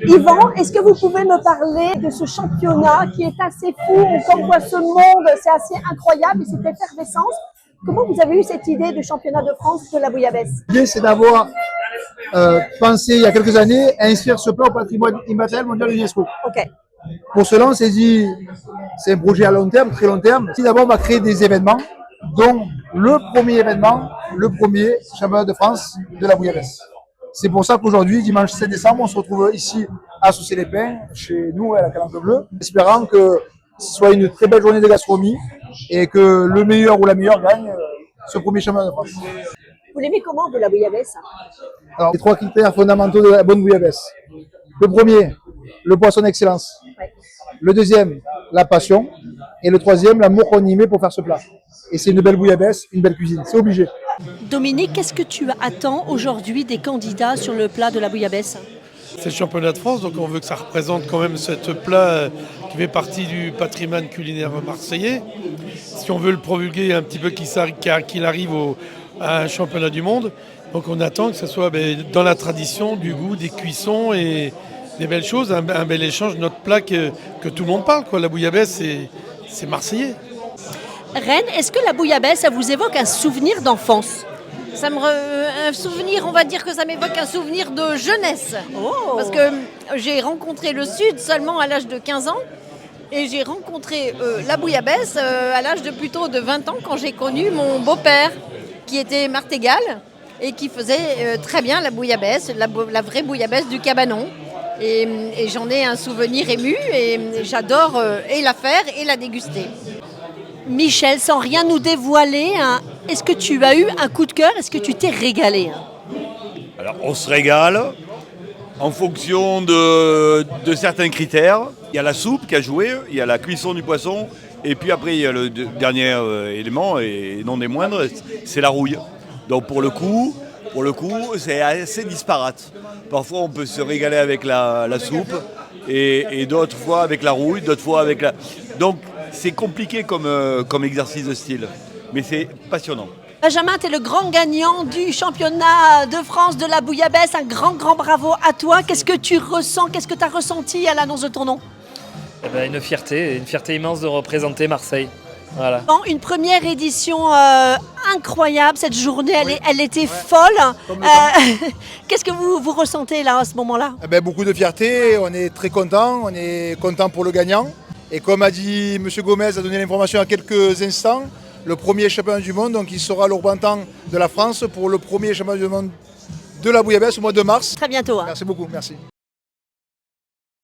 Yvan, est-ce que vous pouvez me parler de ce championnat qui est assez fou, on voit ce monde, c'est assez incroyable et cette effervescence. Comment vous avez eu cette idée de championnat de France de la bouillabaisse? L'idée, c'est d'avoir pensé il y a quelques années à inscrire ce plat au patrimoine immatériel mondial de l'UNESCO. Ok. Pour cela, on s'est dit, c'est un projet à long terme, très long terme. Si d'abord, on va créer des événements, dont le premier événement, le premier championnat de France de la bouillabaisse. C'est pour ça qu'aujourd'hui, dimanche 7 décembre, on se retrouve ici à Saucé-les-Pins, chez nous à la Calandre Bleue, espérant que ce soit une très belle journée de gastronomie et que le meilleur ou la meilleure gagne ce premier championnat de France. Vous l'aimez comment, vous, la bouillabaisse? Alors, les trois critères fondamentaux de la bonne bouillabaisse. Le premier, le poisson d'excellence. Ouais. Le deuxième, la passion. Et le troisième, l'amour qu'on y met pour faire ce plat. Et c'est une belle bouillabaisse, une belle cuisine. C'est obligé. Dominique, qu'est-ce que tu attends aujourd'hui des candidats sur le plat de la bouillabaisse? C'est le championnat de France, donc on veut que ça représente quand même ce plat qui fait partie du patrimoine culinaire marseillais. Si on veut le promulguer un petit peu qu'il arrive à un championnat du monde, donc on attend que ce soit dans la tradition, du goût, des cuissons et des belles choses, un bel échange, notre plat que tout le monde parle, quoi. La bouillabaisse, c'est marseillais. Reine, est-ce que la bouillabaisse, ça vous évoque un souvenir d'enfance? Un souvenir, on va dire que ça m'évoque un souvenir de jeunesse. Oh. Parce que j'ai rencontré le Sud seulement à l'âge de 15 ans et j'ai rencontré la bouillabaisse à l'âge de plutôt de 20 ans quand j'ai connu mon beau-père qui était martégal et qui faisait très bien la bouillabaisse, la vraie bouillabaisse du cabanon. Et j'en ai un souvenir ému et j'adore et la faire et la déguster. Michel, sans rien nous dévoiler, hein, est-ce que tu as eu un coup de cœur? Est-ce que tu t'es régalé? Alors, on se régale en fonction de certains critères. Il y a la soupe qui a joué, il y a la cuisson du poisson, et puis après, il y a le dernier élément, et non des moindres, c'est la rouille. Donc pour le coup, c'est assez disparate. Parfois, on peut se régaler avec la soupe, et d'autres fois avec la rouille, d'autres fois avec la... Donc, c'est compliqué comme exercice de style, mais c'est passionnant. Benjamin, tu es le grand gagnant du championnat de France de la bouillabaisse. Un grand bravo à toi. Qu'est-ce que tu ressens? Qu'est-ce que tu as ressenti à l'annonce de ton nom? Une fierté immense de représenter Marseille. Voilà. Bon, une première édition incroyable. Cette journée, elle était folle. Qu'est-ce que vous ressentez là à ce moment-là? Beaucoup de fierté, on est très content pour le gagnant. Et comme a dit M. Gomez, a donné l'information il y a quelques instants, le premier championnat du monde, donc il sera le représentant de la France pour le premier championnat du monde de la bouillabaisse au mois de mars. Très bientôt. Hein. Merci beaucoup, merci.